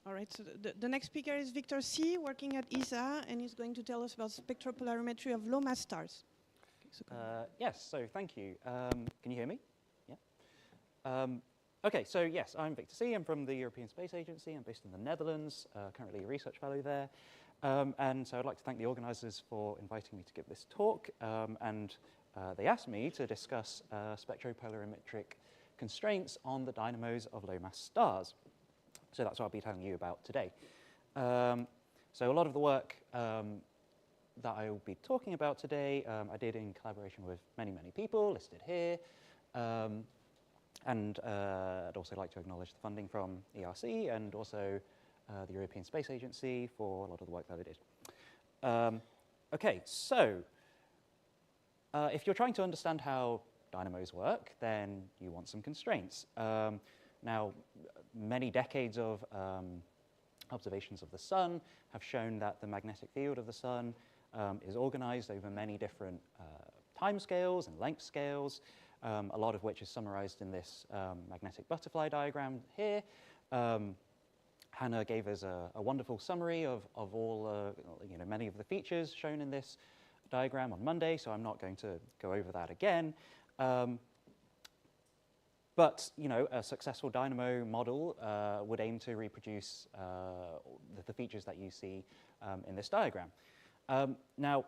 All right, so the next speaker is Victor C., working at ESA, and he's going to tell us about spectropolarimetry of low mass stars. Yes, so thank you. Can you hear me? Yeah. Okay, so yes, I'm Victor C. I'm from the European Space Agency. I'm based in the Netherlands, currently a research fellow there. And so I'd like to thank the organizers for inviting me to give this talk. They asked me to discuss spectropolarimetric constraints on the dynamos of low mass stars. So that's what I'll be telling you about today. So a lot of the work that I will be talking about today, I did in collaboration with many, many people listed here. I'd also like to acknowledge the funding from ERC and also the European Space Agency for a lot of the work that I did. Okay, so if you're trying to understand how dynamos work, then you want some constraints. Now, many decades of observations of the sun have shown that the magnetic field of the sun is organized over many different time scales and length scales, a lot of which is summarized in this magnetic butterfly diagram here. Hannah gave us a wonderful summary of all, many of the features shown in this diagram on Monday, so I'm not going to go over that again. But a successful dynamo model would aim to reproduce the features that you see in this diagram. Now,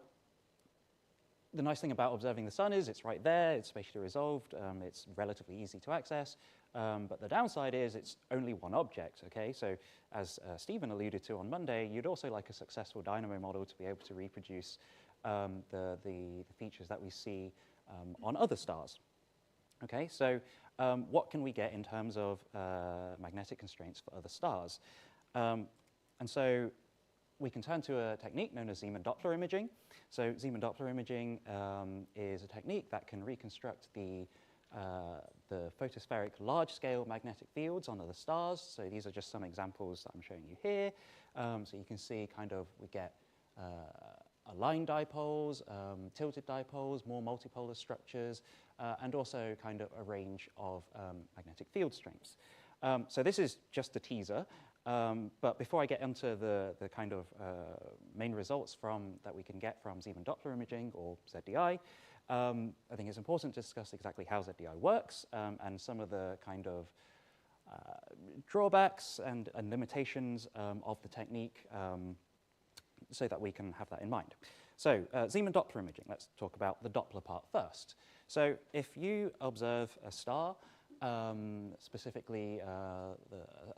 the nice thing about observing the sun is it's right there, it's spatially resolved, it's relatively easy to access, but the downside is it's only one object, okay? So as Stephen alluded to on Monday, you'd also like a successful dynamo model to be able to reproduce the features that we see on other stars. Okay, so what can we get in terms of magnetic constraints for other stars? And so we can turn to a technique known as Zeeman Doppler imaging. So Zeeman Doppler imaging is a technique that can reconstruct the photospheric large-scale magnetic fields on other stars. So these are just some examples that I'm showing you here. So you can see kind of we get aligned dipoles, tilted dipoles, more multipolar structures, and also kind of a range of magnetic field strengths. So this is just a teaser. But before I get into the kind of main results that we can get from Zeeman Doppler imaging, or ZDI, I think it's important to discuss exactly how ZDI works and some of the kind of drawbacks and limitations of the technique so that we can have that in mind. So Zeeman Doppler imaging, let's talk about the Doppler part first. So if you observe a star, specifically a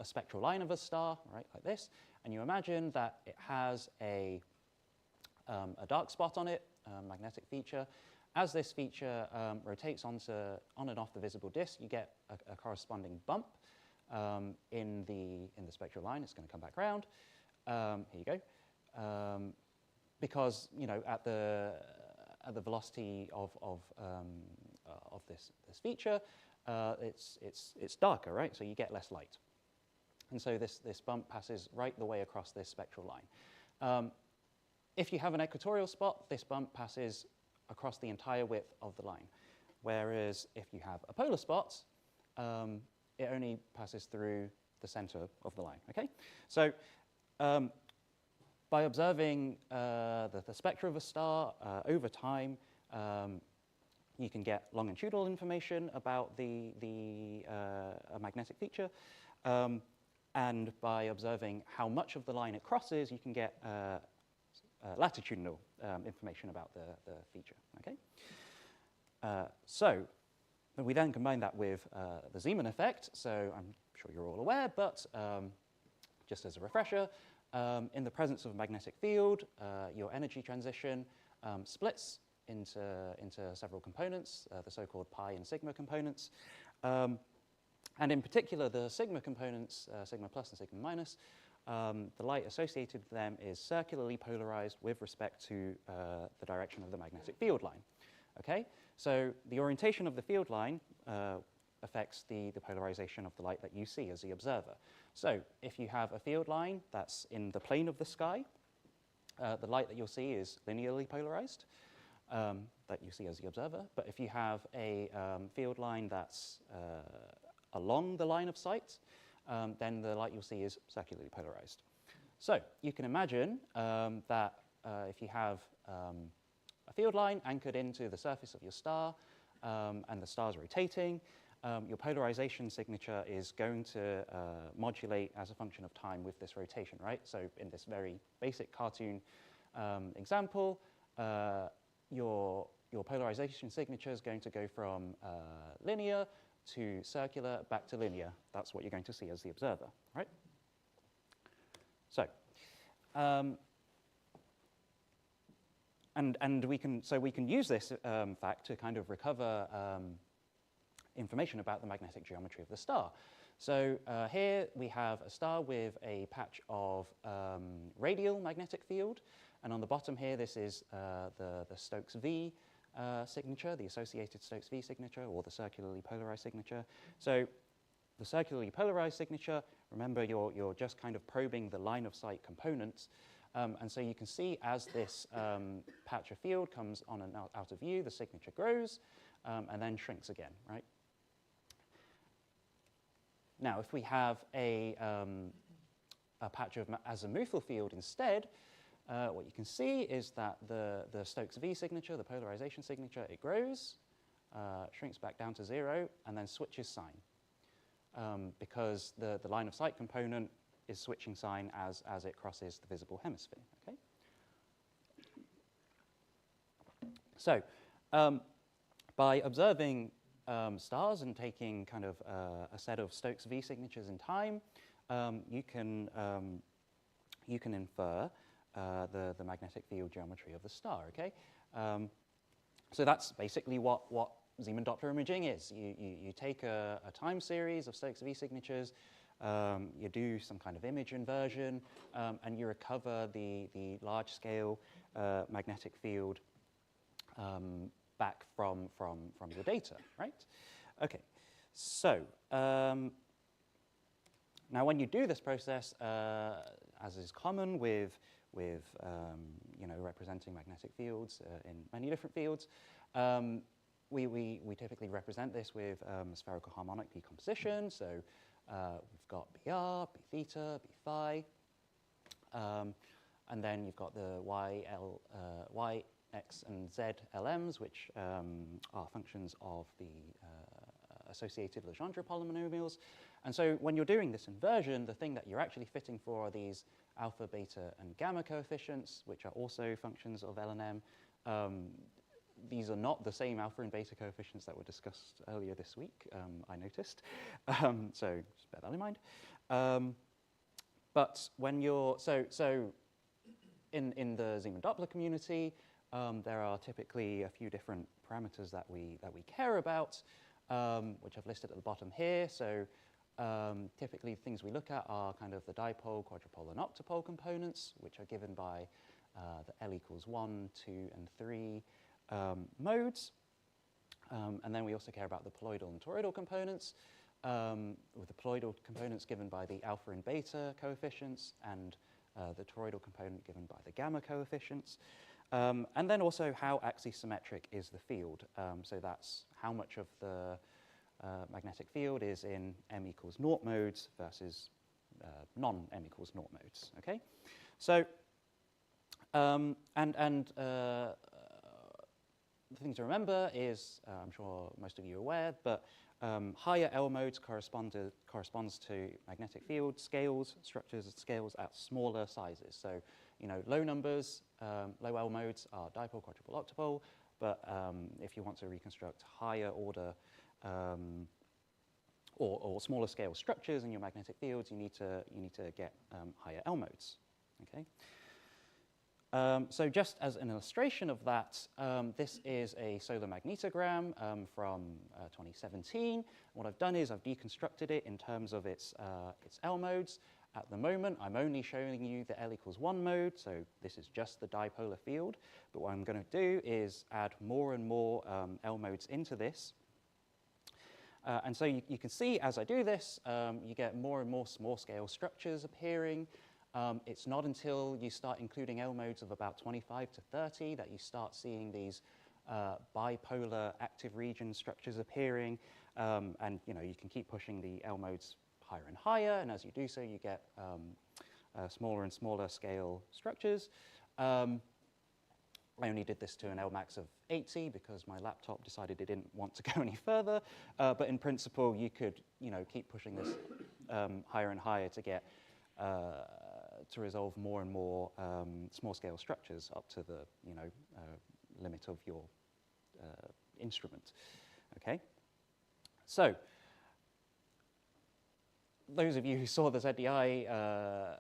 spectral line of a star, right, like this, and you imagine that it has a dark spot on it, a magnetic feature. As this feature rotates on and off the visible disk, you get a corresponding bump in the spectral line. It's going to come back around. Here you go. Because at the velocity of this feature, it's darker, right? So you get less light, and so this bump passes right the way across this spectral line. If you have an equatorial spot, this bump passes across the entire width of the line, whereas if you have a polar spot, it only passes through the center of the line. Okay, so by observing the spectra of a star over time, you can get longitudinal information about a magnetic feature. And by observing how much of the line it crosses, you can get latitudinal information about the feature. Okay? So we then combine that with the Zeeman effect. So I'm sure you're all aware, but just as a refresher, in the presence of a magnetic field, your energy transition splits into several components, the so-called pi and sigma components. And in particular, the sigma components, sigma plus and sigma minus, the light associated with them is circularly polarized with respect to the direction of the magnetic field line. Okay? So the orientation of the field line affects the polarization of the light that you see as the observer. So if you have a field line that's in the plane of the sky, the light that you'll see is linearly polarized, that you see as the observer. But if you have a field line that's along the line of sight, then the light you'll see is circularly polarized. So you can imagine that if you have a field line anchored into the surface of your star and the star's rotating, your polarization signature is going to modulate as a function of time with this rotation, right? So in this very basic cartoon example, your polarization signature is going to go from linear to circular back to linear. That's what you're going to see as the observer, right? So, and we can use this fact to kind of recover information about the magnetic geometry of the star. So here we have a star with a patch of radial magnetic field, and on the bottom here, this is the Stokes V signature, the associated Stokes V signature, or the circularly polarized signature. So the circularly polarized signature, remember you're just kind of probing the line of sight components, and so you can see as this patch of field comes on and out of view, the signature grows and then shrinks again, right? Now, if we have a patch of azimuthal field instead, what you can see is that the Stokes V signature, the polarization signature, it grows, shrinks back down to 0, and then switches sign. Because the line of sight component is switching sign as it crosses the visible hemisphere. Okay? So by observing stars and taking kind of a set of Stokes V signatures in time, you can infer the magnetic field geometry of the star. Okay, so that's basically what Zeeman Doppler imaging is. You take a time series of Stokes V signatures, you do some kind of image inversion, and you recover the large-scale magnetic field back from your data, right? Okay, so now when you do this process, as is common with representing magnetic fields in many different fields, we typically represent this with spherical harmonic decomposition. So we've got BR, B theta, B phi, and then you've got the Y, X, and Z LMs, which are functions of the associated Legendre polynomials. And so when you're doing this inversion, the thing that you're actually fitting for are these alpha, beta, and gamma coefficients, which are also functions of L and M. These are not the same alpha and beta coefficients that were discussed earlier this week, I noticed. So just bear that in mind. But when you're, so in the Zeeman Doppler community, there are typically a few different parameters that we care about, which I've listed at the bottom here. So typically things we look at are kind of the dipole, quadrupole, and octopole components, which are given by the L equals 1, 2, and 3 modes. And then we also care about the poloidal and toroidal components, with the poloidal components given by the alpha and beta coefficients, and the toroidal component given by the gamma coefficients. And then also how axisymmetric is the field. So that's how much of the magnetic field is in m equals 0 modes versus non-m equals 0 modes. Okay, so the thing to remember is, I'm sure most of you are aware, but higher L modes corresponds to magnetic field scales, structures and scales at smaller sizes. So, low numbers, low L modes are dipole, quadrupole, octopole, but if you want to reconstruct higher order or smaller scale structures in your magnetic fields, you need to get higher L modes. Okay. So just as an illustration of that, this is a solar magnetogram from 2017. What I've done is I've deconstructed it in terms of its L modes. At the moment, I'm only showing you the L equals 1 mode, so this is just the dipolar field. But what I'm going to do is add more and more L modes into this. And so you can see as I do this, you get more and more small-scale structures appearing. It's not until you start including L modes of about 25 to 30 that you start seeing these bipolar active region structures appearing. And you can keep pushing the L modes higher and higher, and as you do so, you get smaller and smaller scale structures. I only did this to an Lmax of 80 because my laptop decided it didn't want to go any further. But in principle, you could, keep pushing this higher and higher to get to resolve more and more small-scale structures up to the, limit of your instrument. Okay. So those of you who saw the ZDI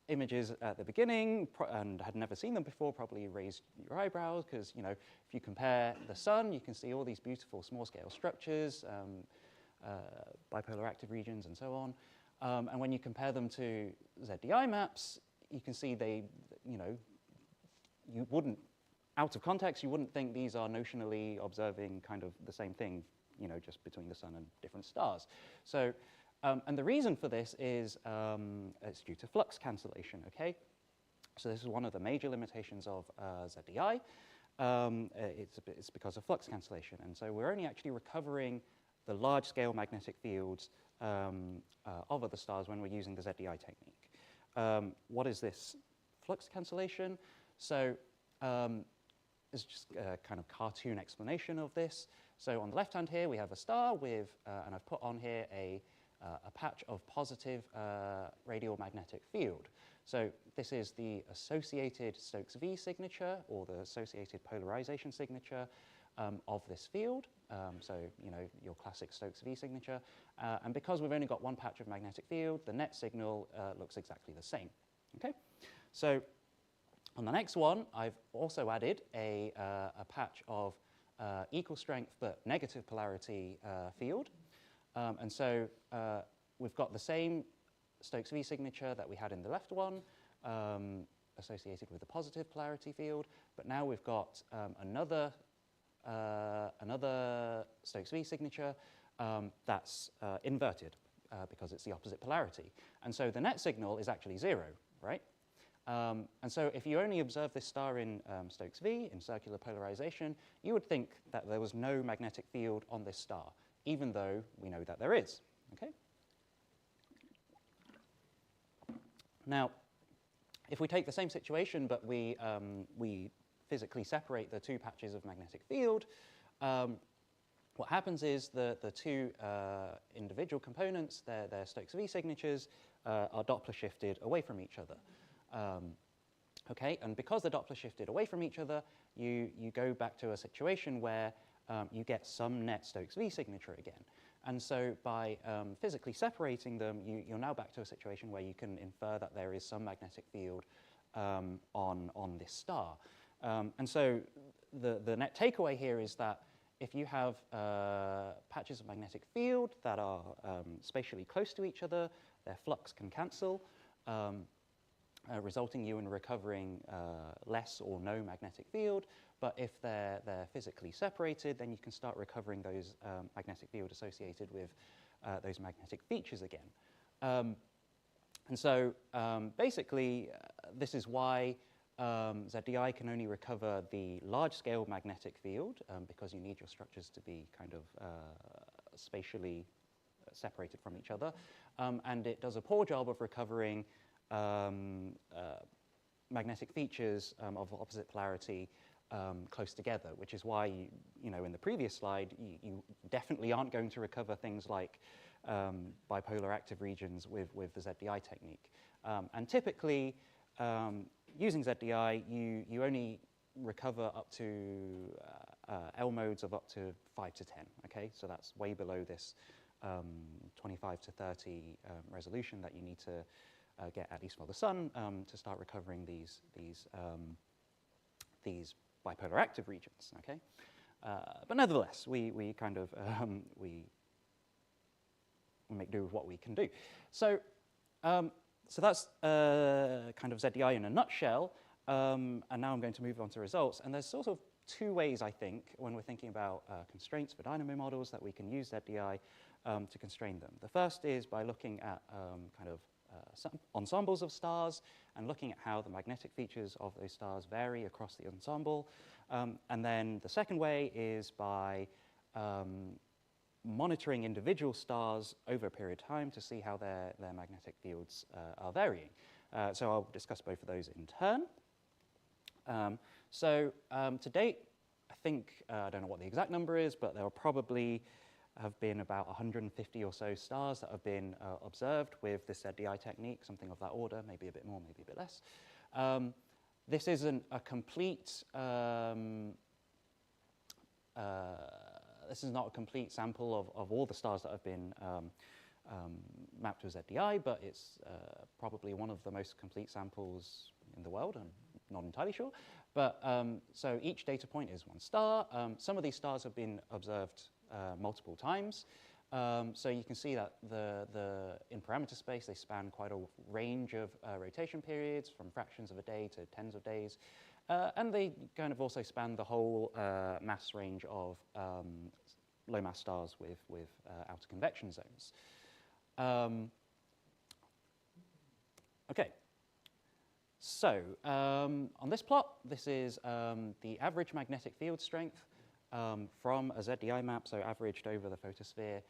images at the beginning and had never seen them before probably raised your eyebrows because, if you compare the sun, you can see all these beautiful small-scale structures, bipolar active regions, and so on. And when you compare them to ZDI maps, you can see they, you wouldn't, out of context, you wouldn't think these are notionally observing kind of the same thing, just between the sun and different stars. So. And the reason for this is it's due to flux cancellation, okay? So this is one of the major limitations of ZDI. It's because of flux cancellation. And so we're only actually recovering the large-scale magnetic fields of other stars when we're using the ZDI technique. What is this flux cancellation? So it's just a kind of cartoon explanation of this. So on the left-hand here, we have a star with, and I've put on here a patch of positive radial magnetic field. So this is the associated Stokes V signature or the associated polarization signature of this field. So, your classic Stokes V signature. And because we've only got one patch of magnetic field, the net signal looks exactly the same. Okay? So on the next one, I've also added a patch of equal strength but negative polarity field. And so we've got the same Stokes V signature that we had in the left one, associated with the positive polarity field, but now we've got another Stokes V signature that's inverted because it's the opposite polarity. And so the net signal is actually 0, right? And so if you only observe this star in Stokes V, in circular polarization, you would think that there was no magnetic field on this star, even though we know that there is, okay? Now, if we take the same situation, but we physically separate the two patches of magnetic field, what happens is the two individual components, their Stokes V signatures, are Doppler shifted away from each other. Okay, and because they're Doppler shifted away from each other, you go back to a situation where you get some net Stokes V signature again. And so by physically separating them, you're now back to a situation where you can infer that there is some magnetic field on this star. And so the net takeaway here is that if you have patches of magnetic field that are spatially close to each other, their flux can cancel, resulting you in recovering less or no magnetic field. But if they're physically separated, then you can start recovering those magnetic field associated with those magnetic features again. And so basically, this is why ZDI can only recover the large-scale magnetic field because you need your structures to be kind of spatially separated from each other. And it does a poor job of recovering magnetic features of opposite polarity close together, which is why, in the previous slide, you definitely aren't going to recover things like bipolar active regions with the ZDI technique. And typically, using ZDI, you only recover up to L modes of up to 5 to 10, okay? So that's way below this 25 to 30 resolution that you need to get, at least for the sun, to start recovering these bipolar active regions, okay? But nevertheless, we kind of, we make do with what we can do. So, so that's kind of ZDI in a nutshell, and now I'm going to move on to results. And there's sort of two ways, I think, when we're thinking about constraints for dynamo models that we can use ZDI to constrain them. The first is by looking at kind of ensembles of stars and looking at how the magnetic features of those stars vary across the ensemble. And then the second way is by monitoring individual stars over a period of time to see how their magnetic fields are varying. So I'll discuss both of those in turn. To date, I think, I don't know what the exact number is, but there will probably have been about 150 or so stars that have been observed with this ZDI technique, something of that order, maybe a bit more, maybe a bit less. This isn't a complete, this is not a complete sample of all the stars that have been mapped to ZDI, but it's probably one of the most complete samples in the world. I'm not entirely sure. But so each data point is one star. Some of these stars have been observed multiple times. So you can see that in parameter space, they span quite a range of rotation periods, from fractions of a day to tens of days. And they kind of also span the whole mass range of low mass stars with outer convection zones. Okay. So on this plot, this is the average magnetic field strength from a ZDI map, so averaged over the photosphere,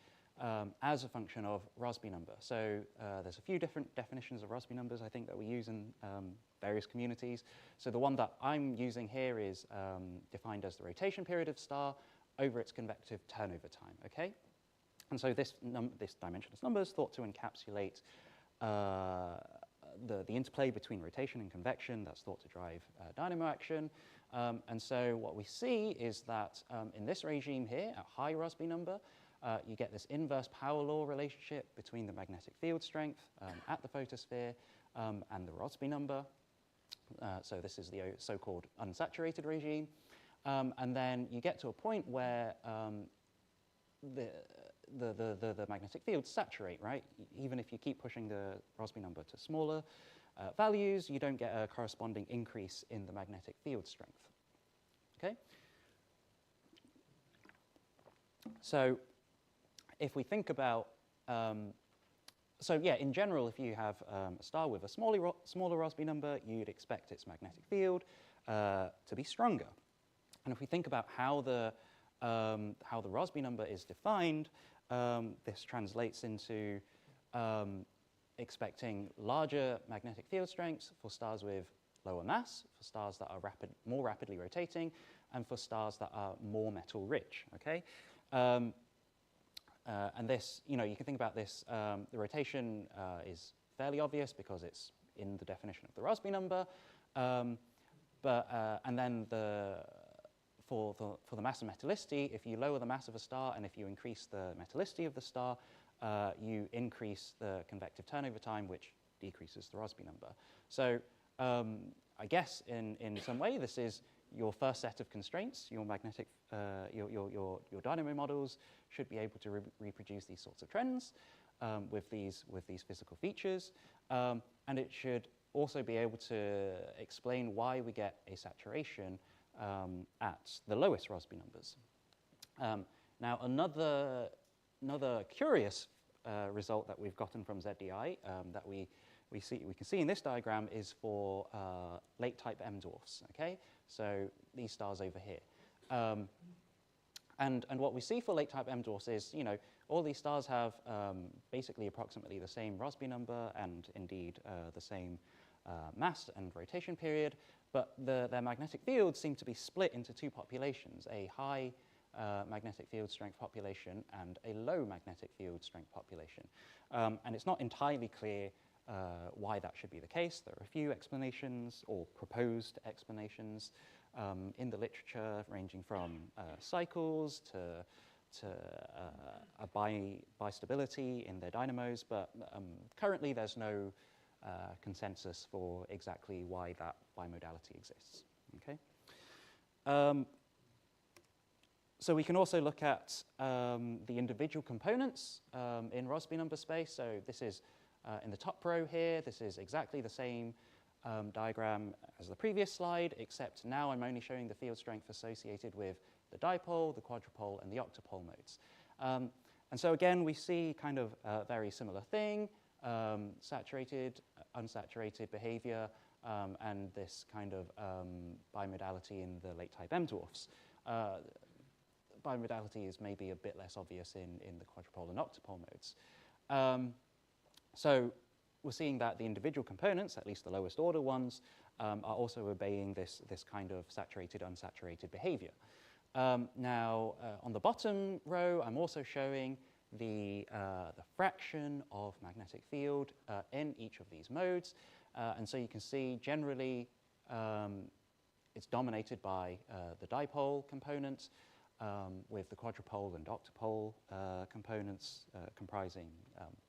as a function of Rossby number. So there's a few different definitions of Rossby numbers, I think, that we use in various communities. So the one that I'm using here is defined as the rotation period of star over its convective turnover time, okay? And so this dimensionless number is thought to encapsulate the interplay between rotation and convection that's thought to drive dynamo action. And so what we see is that in this regime here, at high Rossby number, you get this inverse power law relationship between the magnetic field strength at the photosphere and the Rossby number. So this is the so-called unsaturated regime. And then you get to a point where the magnetic fields saturate, right? Even if you keep pushing the Rossby number to smaller values, you don't get a corresponding increase in the magnetic field strength. Okay? So if we think about, in general, if you have a star with a smaller Rossby number, you'd expect its magnetic field to be stronger. And if we think about how the Rossby number is defined, this translates into expecting larger magnetic field strengths for stars with lower mass, for stars that are more rapidly rotating, and for stars that are more metal rich, okay? And this, you can think about this, the rotation is fairly obvious because it's in the definition of the Rossby number, and then for the mass and metallicity, if you lower the mass of a star and if you increase the metallicity of the star, you increase the convective turnover time, which decreases the Rossby number. So I guess in some way, this is your first set of constraints. Your magnetic, your dynamo models should be able to reproduce these sorts of trends with these physical features, and it should also be able to explain why we get a saturation at the lowest Rossby numbers. Now, another curious result that we've gotten from ZDI that we can see in this diagram is for late type M dwarfs. Okay, so these stars over here, and what we see for late type M dwarfs is all these stars have basically approximately the same Rossby number and indeed the same mass and rotation period, but their magnetic fields seem to be split into two populations: a high magnetic field strength population and a low magnetic field strength population. And it's not entirely clear why that should be the case. There are a few explanations or proposed explanations in the literature, ranging from cycles to a bistability in their dynamos, but currently there's no consensus for exactly why that bimodality exists. Okay. So we can also look at the individual components in Rossby number space. So this is in the top row here. This is exactly the same diagram as the previous slide, except now I'm only showing the field strength associated with the dipole, the quadrupole, and the octopole modes. And so again, we see kind of a very similar thing: saturated, unsaturated behavior, and this kind of bimodality in the late type M dwarfs. bimodality is maybe a bit less obvious in the quadrupole and octupole modes. So we're seeing that the individual components, at least the lowest order ones, are also obeying this kind of saturated, unsaturated behavior. Now, on the bottom row, I'm also showing the fraction of magnetic field in each of these modes. And so you can see generally it's dominated by the dipole component, with the quadrupole and octupole components comprising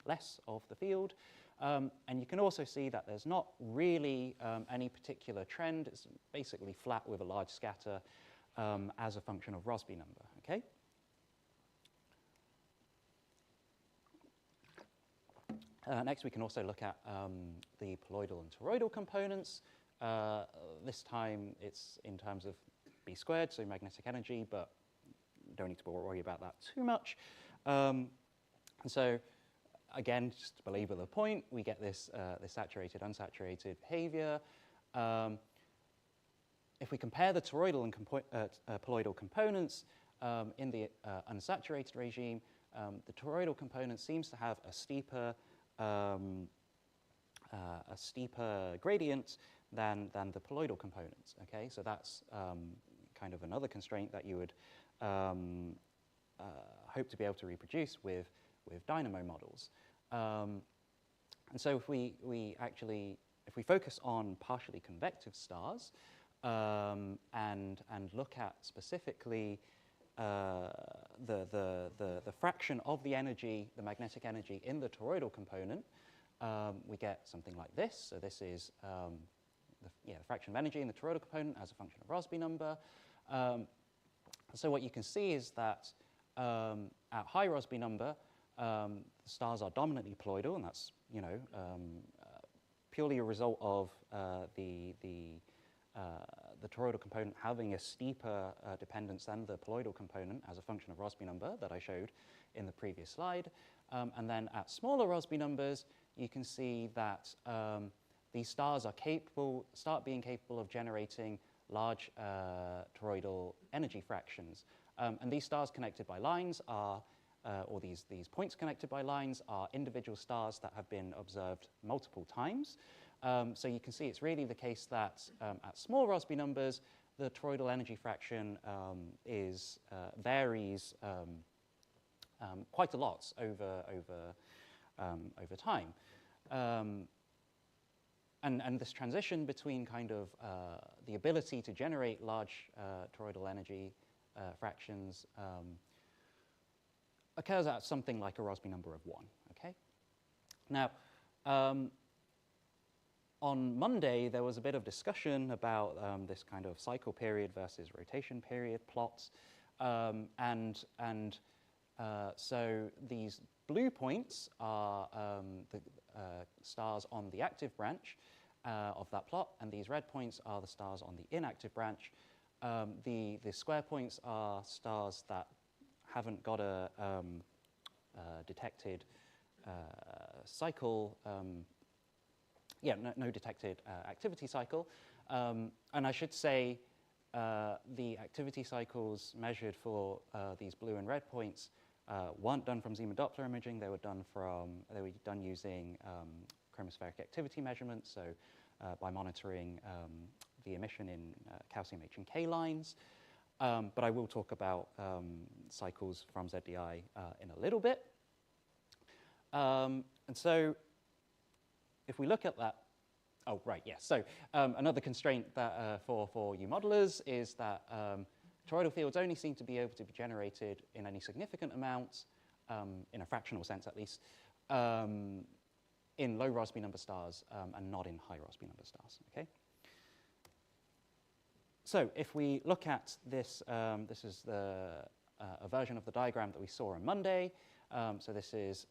less of the field. And you can also see that there's not really any particular trend. It's basically flat with a large scatter as a function of Rossby number, okay? Next, we can also look at the poloidal and toroidal components. This time, it's in terms of B squared, so magnetic energy, but don't need to worry about that too much. And so, again, just to belabor the point, we get this, this saturated, unsaturated behavior. If we compare the toroidal and poloidal components in the unsaturated regime, the toroidal component seems to have a steeper gradient than the poloidal components. Okay, so that's kind of another constraint that you would hope to be able to reproduce with dynamo models. And so if we focus on partially convective stars and look at specifically the fraction of the energy, the magnetic energy in the toroidal component, we get something like this. So this is the fraction of energy in the toroidal component as a function of Rossby number. So what you can see is that at high Rossby number, the stars are dominantly poloidal, and that's purely a result of the toroidal component having a steeper dependence than the poloidal component as a function of Rossby number that I showed in the previous slide. And then at smaller Rossby numbers, you can see that these stars are start being capable of generating large toroidal energy fractions. And these stars connected by lines are, or these points connected by lines are individual stars that have been observed multiple times. So you can see it's really the case that at small Rossby numbers, the toroidal energy fraction varies quite a lot over time. And this transition between kind of the ability to generate large toroidal energy fractions occurs at something like a Rossby number of 1, okay? Now, on Monday, there was a bit of discussion about this kind of cycle period versus rotation period plots. So these blue points are the stars on the active branch of that plot, and these red points are the stars on the inactive branch. The square points are stars that haven't got a detected cycle, no detected activity cycle. And I should say the activity cycles measured for these blue and red points weren't done from Zeeman Doppler imaging. They were done using chromospheric activity measurements, so by monitoring the emission in calcium H and K lines. But I will talk about cycles from ZDI in a little bit. And so if we look at that, oh, right, yes. So another constraint that for you modelers is that toroidal fields only seem to be able to be generated in any significant amounts, in a fractional sense at least, in low Rossby number stars and not in high Rossby number stars, okay? So if we look at this, this is a version of the diagram that we saw on Monday. So this is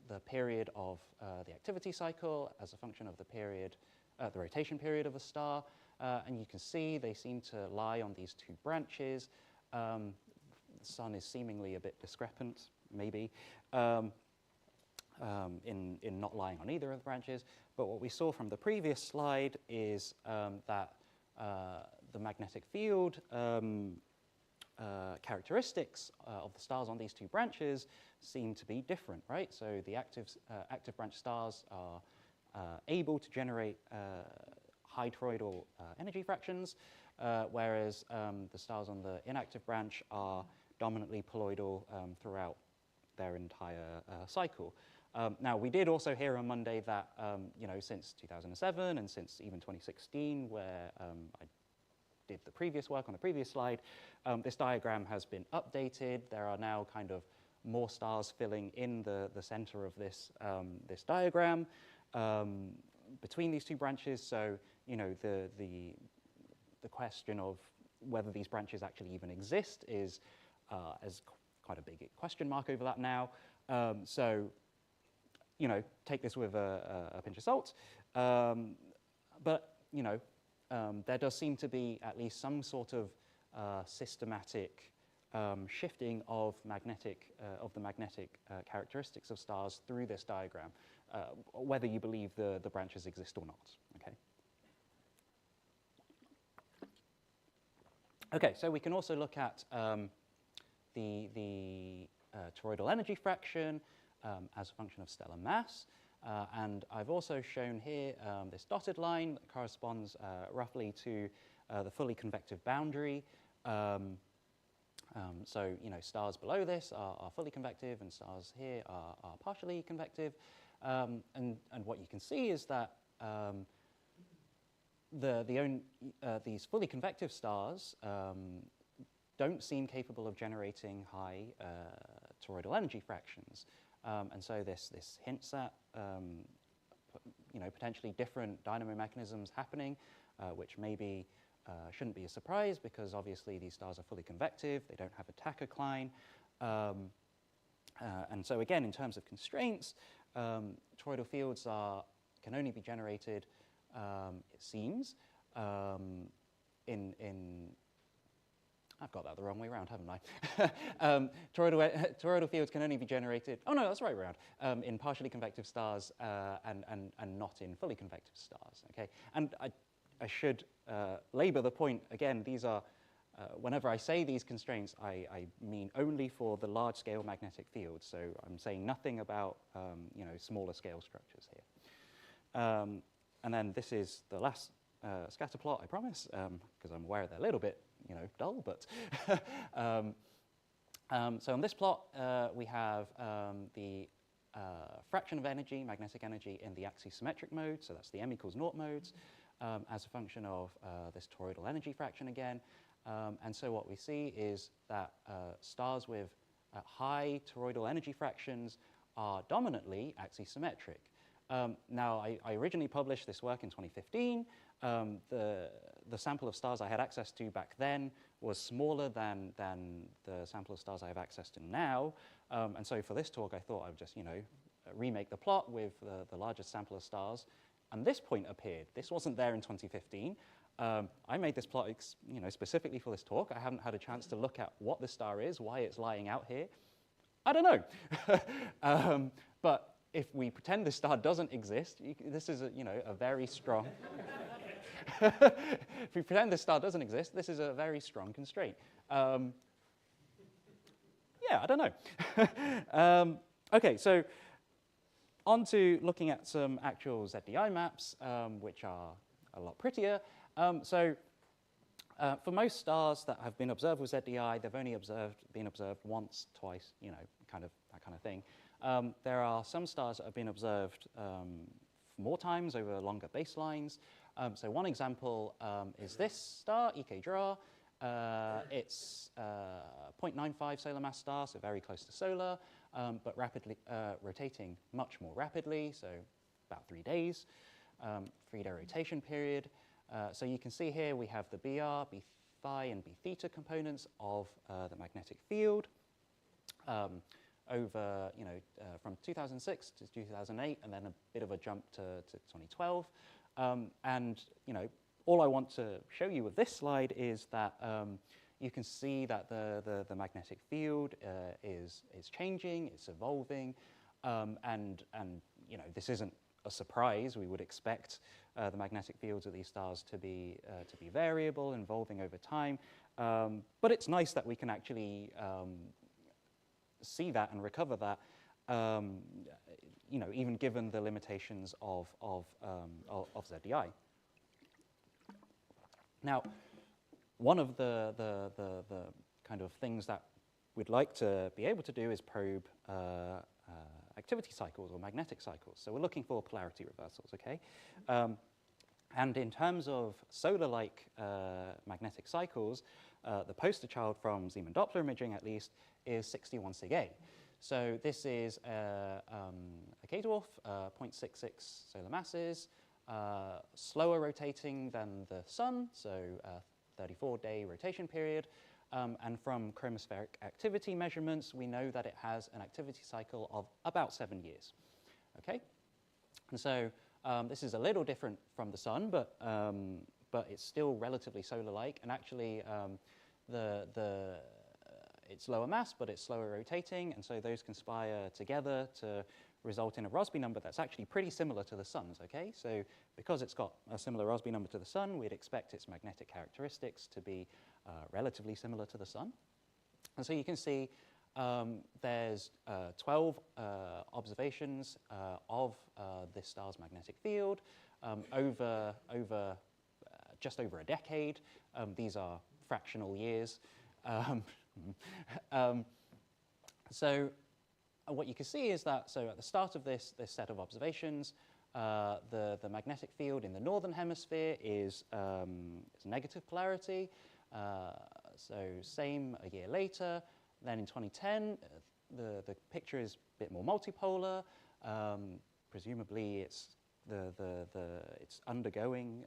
the period of the activity cycle as a function of the period, the rotation period of a star. And you can see they seem to lie on these two branches. The sun is seemingly a bit discrepant, maybe, in not lying on either of the branches. But what we saw from the previous slide is that the magnetic field characteristics of the stars on these two branches seem to be different, right? So the active branch stars are able to generate high toroidal energy fractions, whereas the stars on the inactive branch are dominantly poloidal throughout their entire cycle. Now, we did also hear on Monday that, since 2007 and since even 2016, where I did the previous work on the previous slide, this diagram has been updated. There are now kind of more stars filling in the center of this, this diagram between these two branches. So, the question of whether these branches actually even exist is quite a big question mark over that now. So, take this with a pinch of salt. But, there does seem to be at least some sort of systematic shifting of the magnetic characteristics of stars through this diagram, whether you believe the branches exist or not. Okay. Okay, so we can also look at the toroidal energy fraction as a function of stellar mass. And I've also shown here this dotted line that corresponds roughly to the fully convective boundary. So, stars below this are fully convective and stars here are partially convective. And what you can see is that these fully convective stars don't seem capable of generating high toroidal energy fractions. And so this hints at potentially different dynamo mechanisms happening, which maybe shouldn't be a surprise because obviously these stars are fully convective, they don't have a tachocline. And so again, in terms of constraints, toroidal fields can only be generated, it seems, I've got that the wrong way around, haven't I? Toroidal fields can only be generated, oh no, that's the right way around, in partially convective stars and not in fully convective stars, okay? And I should labor the point, again, these are, whenever I say these constraints, I mean only for the large-scale magnetic fields, so I'm saying nothing about, smaller scale structures here. And then this is the last scatter plot, I promise, because I'm aware they're a little bit, dull, but so on this plot, we have the fraction of energy, magnetic energy, in the axisymmetric mode, so that's the m equals naught modes, as a function of this toroidal energy fraction again. And so what we see is that stars with high toroidal energy fractions are dominantly axisymmetric. Now, I originally published this work in 2015. The sample of stars I had access to back then was smaller than the sample of stars I have access to now. And so for this talk, I thought I would just, remake the plot with the largest sample of stars. And this point appeared. This wasn't there in 2015. I made this plot, specifically for this talk. I haven't had a chance to look at what the star is, why it's lying out here. I don't know. But if we pretend this star doesn't exist, this is a very strong. If we pretend this star doesn't exist, this is a very strong constraint. Yeah, I don't know. Okay, so on to looking at some actual ZDI maps, which are a lot prettier. So for most stars that have been observed with ZDI, they've only been observed once, twice, kind of that kind of thing. There are some stars that have been observed more times over longer baselines. So one example is this star, Kdorf. It's a 0.95 solar mass star, so very close to solar, but rapidly rotating much more rapidly, so about 3 days, 3-day rotation period. So you can see here we have the BR, B phi, and B theta components of the magnetic field. Over, from 2006 to 2008, and then a bit of a jump to 2012. And, all I want to show you with this slide is that you can see that the magnetic field is changing, it's evolving, and this isn't a surprise. We would expect the magnetic fields of these stars to be variable, evolving over time. But it's nice that we can actually see that and recover that, even given the limitations of ZDI. Now, one of the kind of things that we'd like to be able to do is probe activity cycles or magnetic cycles. So we're looking for polarity reversals, okay? And in terms of solar-like magnetic cycles, the poster child from Zeeman Doppler imaging, at least, is 61 sig A. So this is a Kdorf, 0.66 solar masses, slower rotating than the sun, so 34-day rotation period. And from chromospheric activity measurements, we know that it has an activity cycle of about 7 years. Okay? And so this is a little different from the sun, but it's still relatively solar-like. And actually, it's lower mass, but it's slower rotating. And so those conspire together to result in a Rossby number that's actually pretty similar to the sun's. Okay? So because it's got a similar Rossby number to the sun, we'd expect its magnetic characteristics to be relatively similar to the sun. And so you can see there's 12 observations of this star's magnetic field over just over a decade. These are fractional years. So what you can see is that, so at the start of this set of observations, the magnetic field in the northern hemisphere is negative polarity. So same a year later. Then in 2010, the picture is a bit more multipolar. Presumably, it's it's undergoing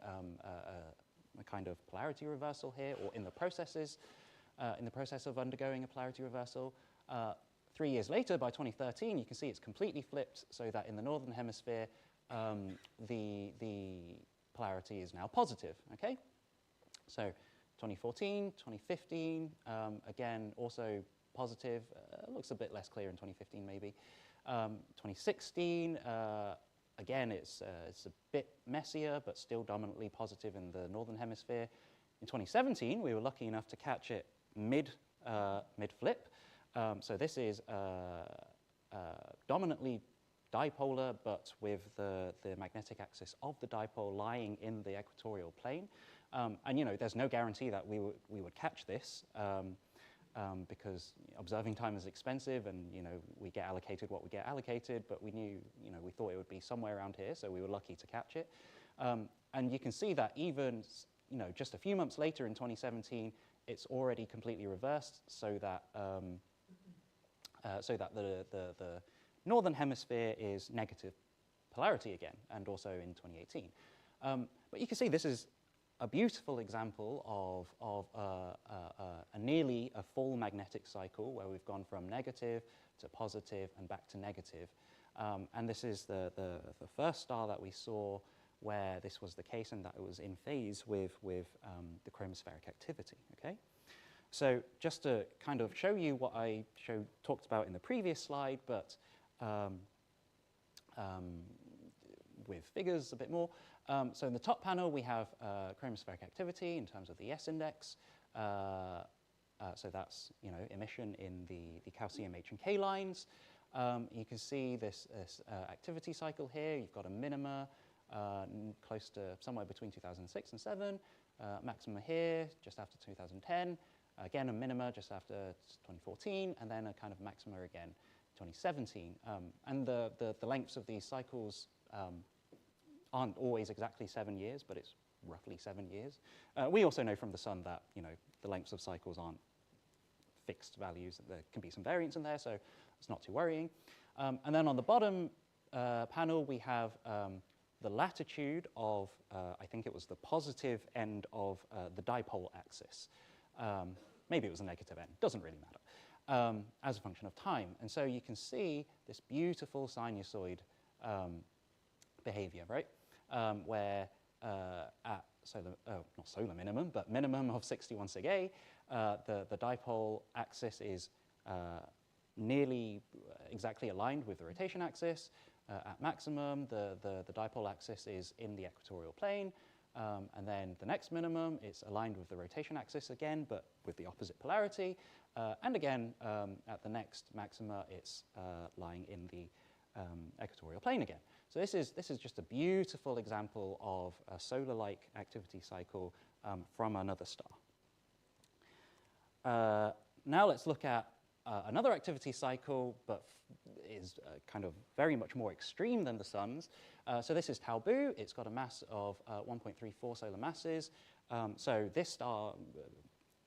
a kind of polarity reversal here, or in the process of undergoing a polarity reversal. 3 years later, by 2013, you can see it's completely flipped, so that in the northern hemisphere, the polarity is now positive. Okay, so 2014, 2015, again, also positive. Looks a bit less clear in 2015, maybe. 2016, again, it's a bit messier, but still dominantly positive in the northern hemisphere. In 2017, we were lucky enough to catch it mid-flip. So this is dominantly dipolar, but with the magnetic axis of the dipole lying in the equatorial plane. And there's no guarantee that we would catch this because observing time is expensive, and we get allocated what we get allocated. But we knew, we thought it would be somewhere around here, so we were lucky to catch it. And you can see that even just a few months later in 2017, it's already completely reversed, so that the northern hemisphere is negative polarity again, and also in 2018. But you can see this is a beautiful example of a nearly a full magnetic cycle where we've gone from negative to positive and back to negative. And this is the first star that we saw where this was the case, and that it was in phase with the chromospheric activity. Okay, so just to kind of show you what I talked about in the previous slide, but with figures a bit more. So in the top panel, we have chromospheric activity in terms of the S index. So that's emission in the calcium H and K lines. You can see this activity cycle here. You've got a minima close to somewhere between 2006 and 7, maxima here just after 2010. Again, a minima just after 2014, and then a kind of maxima again 2017. And the lengths of these cycles aren't always exactly 7 years, but it's roughly 7 years. We also know from the sun that the lengths of cycles aren't fixed values. There can be some variance in there, so it's not too worrying. And then on the bottom panel, we have the latitude of, I think it was the positive end of the dipole axis. Maybe it was a negative end, doesn't really matter, as a function of time. And so you can see this beautiful sinusoid behavior, right? Where at not solar minimum, but minimum of 61 sig A, the dipole axis is nearly exactly aligned with the rotation axis. at maximum, the dipole axis is in the equatorial plane, and then the next minimum, it's aligned with the rotation axis again, but with the opposite polarity, and again, at the next maxima, it's lying in the equatorial plane again. So this is just a beautiful example of a solar-like activity cycle from another star. Now let's look at another activity cycle, but is kind of very much more extreme than the Sun's. So this is Taboo. It's got a mass of 1.34 solar masses. So this star,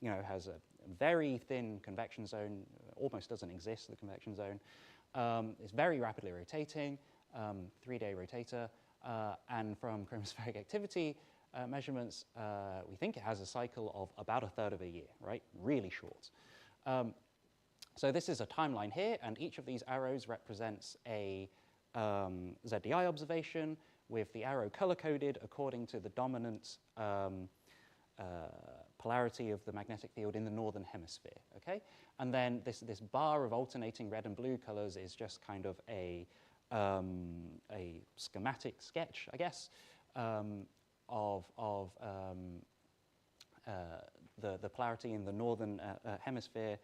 has a very thin convection zone, almost doesn't exist, the convection zone. It's very rapidly rotating, 3-day rotator, and from chromospheric activity measurements, we think it has a cycle of about 1/3 of a year, right? Really short. So this is a timeline here, and each of these arrows represents a ZDI observation with the arrow color-coded according to the dominant polarity of the magnetic field in the northern hemisphere, okay? And then this bar of alternating red and blue colors is just kind of a schematic sketch, I guess, of the polarity in the northern hemisphere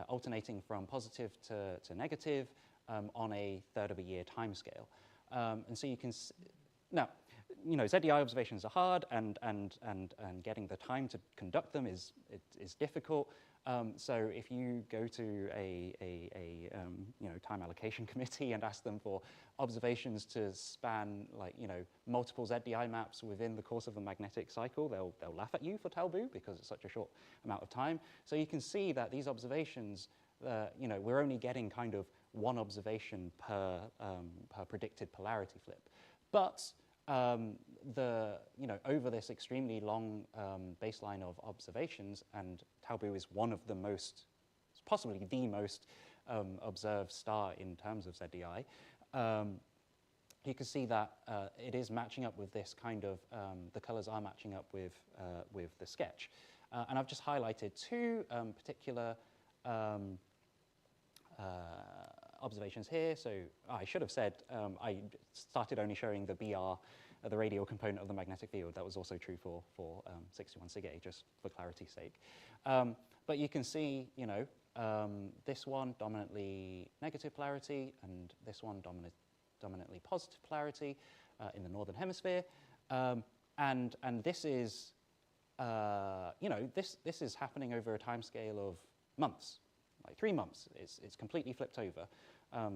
alternating from positive to negative on a 1/3 of a year timescale. And so you can now, ZDI observations are hard, and getting the time to conduct them is difficult. So if you go to a time allocation committee and ask them for observations to span multiple ZDI maps within the course of a magnetic cycle, they'll laugh at you for Taboo because it's such a short amount of time. So you can see that these observations, we're only getting kind of one observation per predicted polarity flip, but over this extremely long baseline of observations, and Taboo is one of the most, possibly the most observed star in terms of ZDI, you can see that it is matching up with this kind of, the colors are matching up with the sketch. And I've just highlighted two particular observations here. So I should have said I started only showing the BR, the radial component of the magnetic field. That was also true for 61 Sig, just for clarity's sake. But you can see, this one dominantly negative polarity, and this one dominantly positive polarity in the northern hemisphere. And this is, this is happening over a time scale of months. Like 3 months, it's completely flipped over,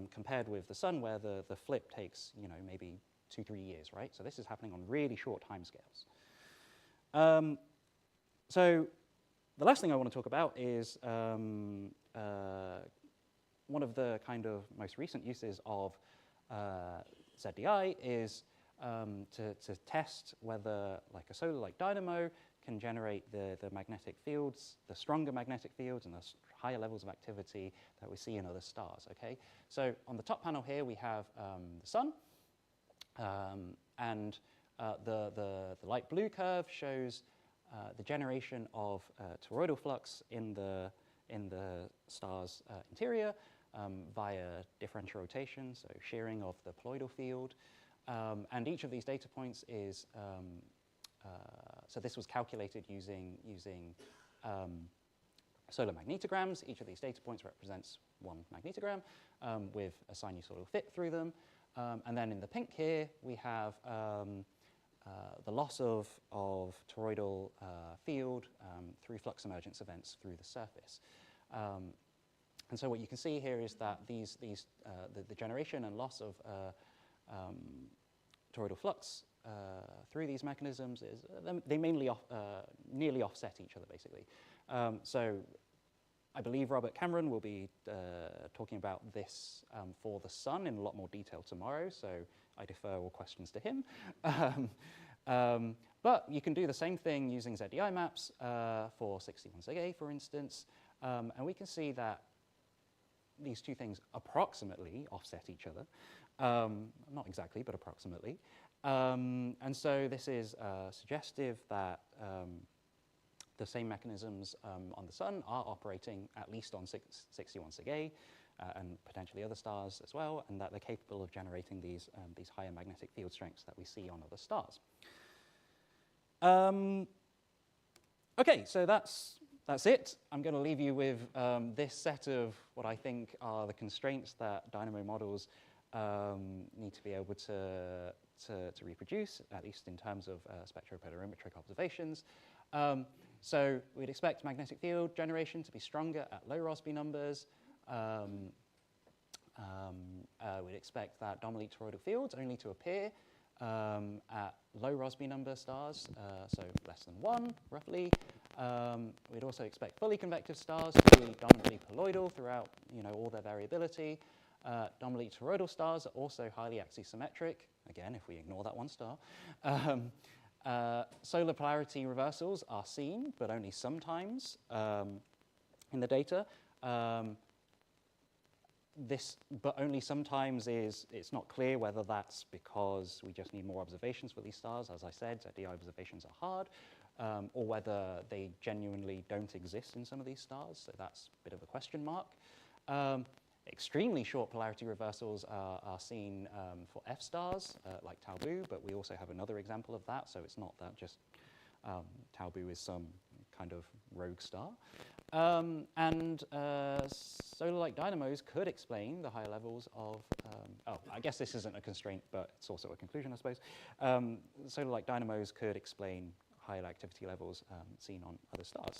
compared with the Sun, where the flip takes, maybe 2-3 years, right? So this is happening on really short timescales. So the last thing I want to talk about is one of the kind of most recent uses of ZDI is to test whether, like a solar-like dynamo, can generate the magnetic fields, the stronger magnetic fields, and the higher levels of activity that we see in other stars, okay? So on the top panel here, we have the Sun, and the light blue curve shows the generation of toroidal flux in the star's interior via differential rotation, so shearing of the poloidal field. And each of these data points is, so this was calculated using solar magnetograms. Each of these data points represents one magnetogram with a sinusoidal fit through them. And then in the pink here, we have the loss of toroidal field through flux emergence events through the surface. And so what you can see here is that the generation and loss of toroidal flux through these mechanisms is they mainly nearly offset each other, basically. So I believe Robert Cameron will be talking about this for the Sun in a lot more detail tomorrow, so I defer all questions to him. But you can do the same thing using ZDI maps for 61 Sig, for instance, and we can see that these two things approximately offset each other. Not exactly, but approximately. And so this is suggestive that the same mechanisms on the Sun are operating at least on 61 Sig. and potentially other stars as well, and that they're capable of generating these higher magnetic field strengths that we see on other stars. Okay, so that's it. I'm going to leave you with this set of what I think are the constraints that dynamo models need to be able to reproduce, at least in terms of spectropolarimetric observations. So we'd expect magnetic field generation to be stronger at low Rossby numbers. We'd expect that dominantly toroidal fields only to appear at low Rossby number stars, so less than 1, roughly. We'd also expect fully convective stars to be dominantly poloidal throughout, all their variability. Dominantly toroidal stars are also highly axisymmetric, again, if we ignore that one star. Solar polarity reversals are seen, but only sometimes in the data. But only sometimes it's not clear whether that's because we just need more observations for these stars. As I said, ZDI observations are hard, or whether they genuinely don't exist in some of these stars. So that's a bit of a question mark. Extremely short polarity reversals are seen for F stars, like Taboo, but we also have another example of that. So it's not that just Taboo is some kind of rogue star. Solar-like dynamos could explain the higher levels of, I guess this isn't a constraint, but it's also a conclusion, I suppose. Solar-like dynamos could explain higher activity levels seen on other stars.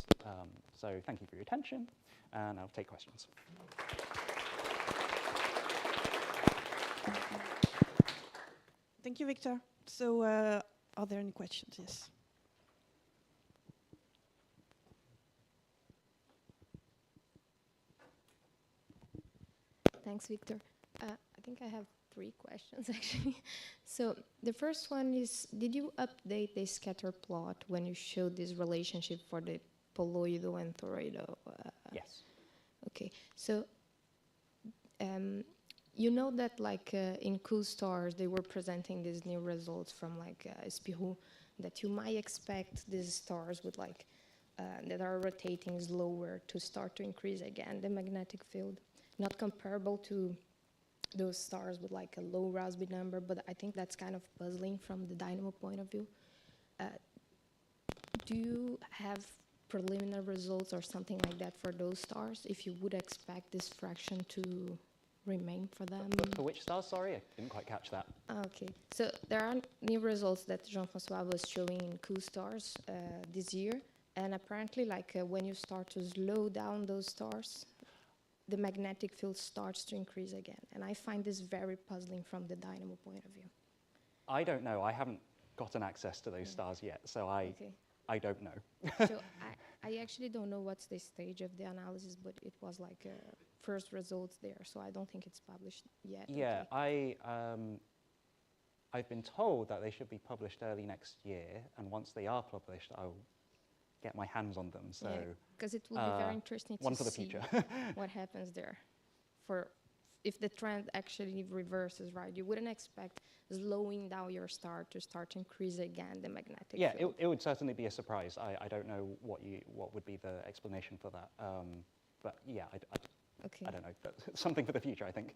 So thank you for your attention, and I'll take questions. Thank you, Victor. So are there any questions? Yes. Thanks, Victor. I think I have 3 questions, actually. So the first one is, did you update the scatter plot when you showed this relationship for the poloidal and toroidal? Yes. Okay. So you know that, like, in cool stars, they were presenting these new results from, like, Spirou, that you might expect these stars with, like, that are rotating slower to start to increase again the magnetic field. Not comparable to those stars with, like, a low Rossby number, but I think that's kind of puzzling from the dynamo point of view. Do you have preliminary results or something like that for those stars, if you would expect this fraction to remain for them? For which stars? Sorry, I didn't quite catch that. Okay, so there are new results that Jean-François was showing in cool stars this year, and apparently, like, when you start to slow down those stars, the magnetic field starts to increase again. And I find this very puzzling from the dynamo point of view. I don't know. I haven't gotten access to those stars yet, so I don't know. So I actually don't know what's the stage of the analysis, but it was like first results there, so I don't think it's published yet. Yeah, okay. I've been told that they should be published early next year, and once they are published, I'll get my hands on them. So because it will be very interesting one to for the see future. what happens there. For if the trend actually reverses, right? You wouldn't expect slowing down your star to start to increase again the magnetic field. It would certainly be a surprise. I don't know what would be the explanation for that. But yeah, I don't know. That's something for the future, I think.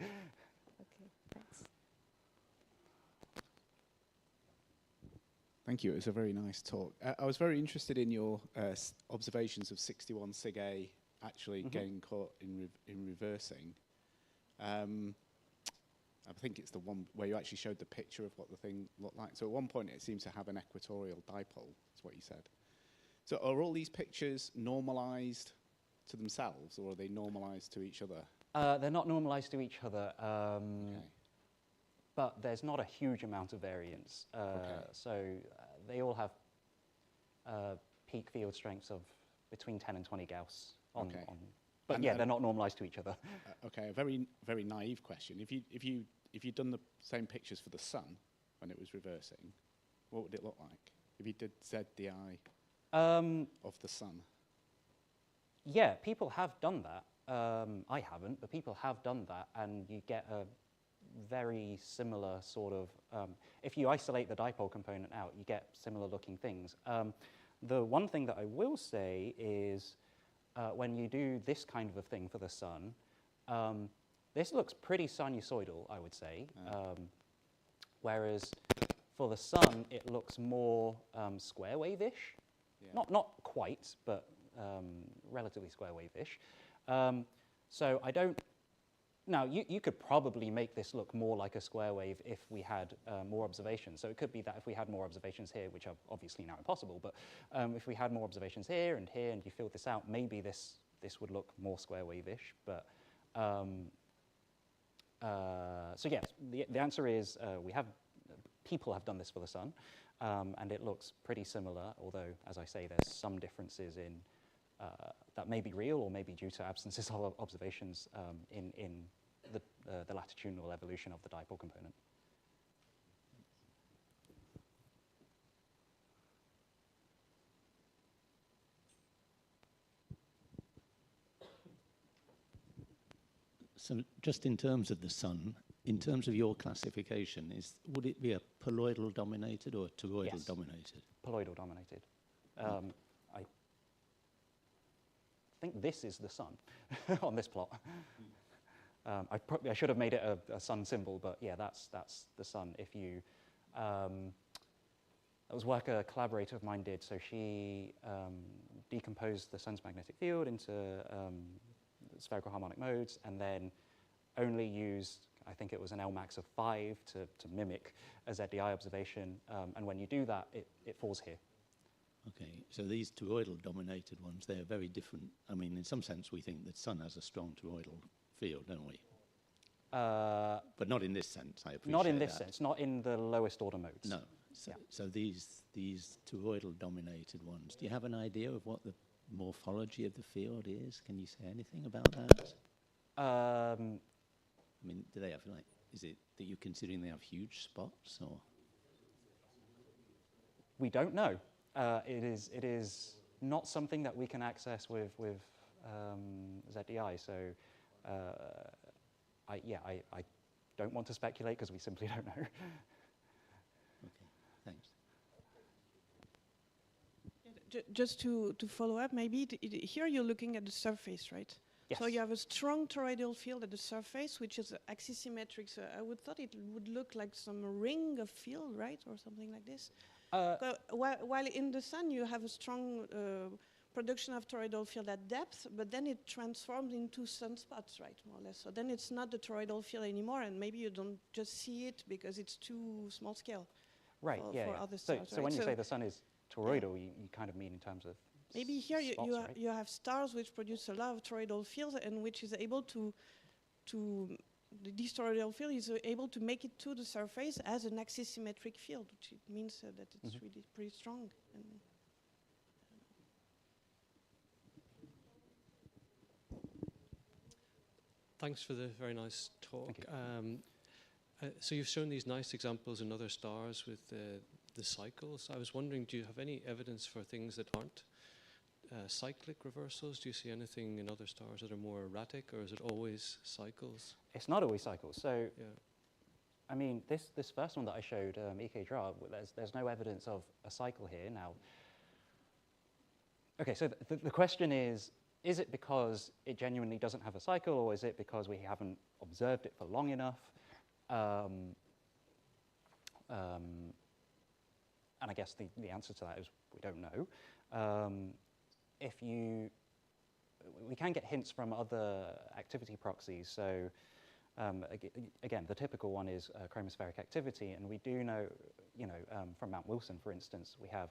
Okay, thanks. Thank you. It was a very nice talk. I was very interested in your observations of 61 Sig A actually getting caught in reversing. I think it's the one where you actually showed the picture of what the thing looked like. So at one point it seems to have an equatorial dipole, is what you said. So are all these pictures normalized to themselves, or are they normalized to each other? They're not normalized to each other. But there's not a huge amount of variance. So they all have peak field strengths of between 10 and 20 Gauss. But yeah, they're not normalized to each other. Okay, a very, very naive question. If you'd done the same pictures for the sun when it was reversing, what would it look like? If you did ZDI of the sun? Yeah, people have done that. I haven't, but people have done that, and you get a very similar sort of, if you isolate the dipole component out, you get similar looking things. The one thing that I will say is when you do this kind of a thing for the sun, this looks pretty sinusoidal, I would say, whereas for the sun, it looks more square wave-ish. Yeah. Not quite, but relatively square wave-ish. So I don't. Now, you could probably make this look more like a square wave if we had more observations. So it could be that if we had more observations here, which are obviously now impossible, but if we had more observations here, and you filled this out, maybe this would look more square wave-ish. But so yes, the answer is people have done this for the sun, and it looks pretty similar, although, as I say, there's some differences in that may be real or maybe due to absences of observations in the latitudinal evolution of the dipole component. So just in terms of the sun, in terms of your classification, would it be a poloidal dominated or toroidal dominated? Poloidal dominated. I think this is the sun on this plot. I should have made it a sun symbol, but yeah, that's the sun. If you, that was work a collaborator of mine did. So she decomposed the sun's magnetic field into spherical harmonic modes, and then only used, I think it was an Lmax of 5 to mimic a ZDI observation. And when you do that, it falls here. Okay, so these toroidal dominated ones, they're very different. I mean, in some sense, we think that sun has a strong toroidal field, don't we? But not in this sense, I appreciate Not in this that. sense, not in the lowest order modes. No. So these toroidal dominated ones, do you have an idea of what the morphology of the field is? Can you say anything about that? I mean, do they have, like, is it that you're considering they have huge spots, or? We don't know. It is not something that we can access with ZDI. So I don't want to speculate because we simply don't know. Okay, thanks. Just to follow up, maybe here you're looking at the surface, right? Yes. So you have a strong toroidal field at the surface, which is axisymmetric. So I would thought it would look like some ring of field, right, or something like this. While in the sun you have a strong production of toroidal field at depth, but then it transforms into sunspots, right, more or less. So then it's not the toroidal field anymore, and maybe you don't just see it because it's too small scale. Right. For other So, stars, so right? when you say the sun is toroidal, you kind of mean in terms of maybe here spots, right? you have stars which produce a lot of toroidal fields and which is able to this toroidal field is able to make it to the surface as an axisymmetric field, which it means that it's really pretty strong. And Thanks for the very nice talk. Thank you. So you've shown these nice examples in other stars with the cycles. I was wondering, do you have any evidence for things that aren't cyclic reversals? Do you see anything in other stars that are more erratic, or is it always cycles? It's not always cycles. So, Yeah. I mean, this first one that I showed, Kdorf, there's no evidence of a cycle here. Now, okay, so the question is it because it genuinely doesn't have a cycle, or is it because we haven't observed it for long enough? And I guess the answer to that is we don't know. We can get hints from other activity proxies. So again, the typical one is chromospheric activity, and we do know, from Mount Wilson, for instance, we have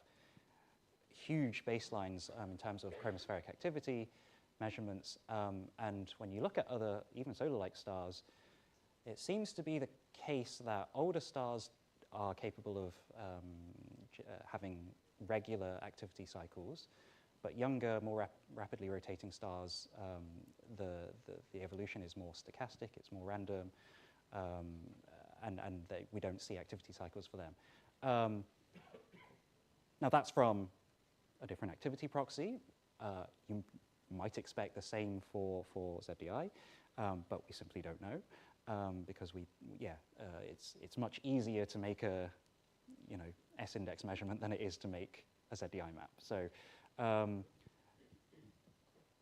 huge baselines in terms of chromospheric activity measurements. And when you look at other, even solar-like stars, it seems to be the case that older stars are capable of having regular activity cycles, but younger, more rapidly rotating stars, the evolution is more stochastic, it's more random, and we don't see activity cycles for them. Now that's from a different activity proxy. You might expect the same for ZDI, but we simply don't know. Because it's much easier to make a S-index measurement than it is to make a ZDI map. So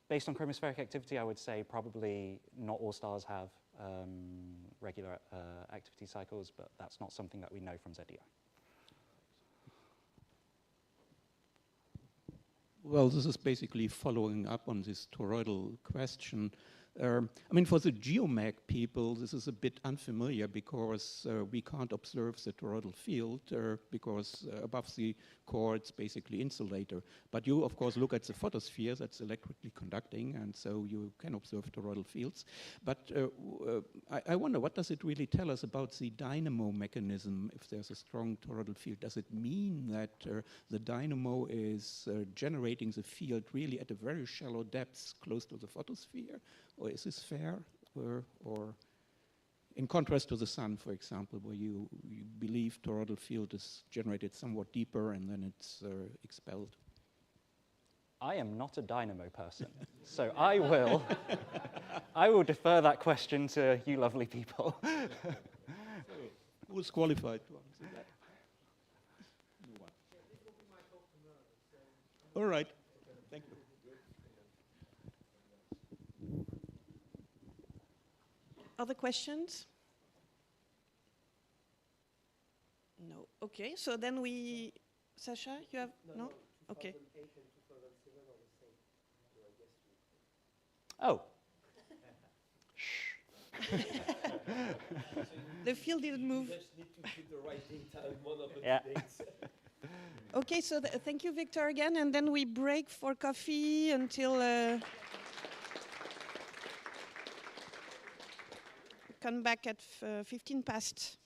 based on chromospheric activity, I would say probably not all stars have regular activity cycles, but that's not something that we know from ZDI. Well, this is basically following up on this toroidal question. I mean, for the geomag people, this is a bit unfamiliar because we can't observe the toroidal field because above the core it's basically insulator. But you, of course, look at the photosphere that's electrically conducting, and so you can observe toroidal fields. But I wonder, what does it really tell us about the dynamo mechanism if there's a strong toroidal field? Does it mean that the dynamo is generating the field really at a very shallow depths close to the photosphere? Or is this fair? Or in contrast to the sun, for example, where you believe toroidal field is generated somewhat deeper and then it's expelled? I am not a dynamo person, so I will defer that question to you lovely people. Who's qualified to answer that? No one. All right. Thank you. Other questions? No. Okay, so then we... Sasha, you have... No? Okay. Oh. The field didn't move. You just need to put the right data in one of the Yeah. dates. Okay, so thank you, Victor, again, and then we break for coffee until... come back at 15 past.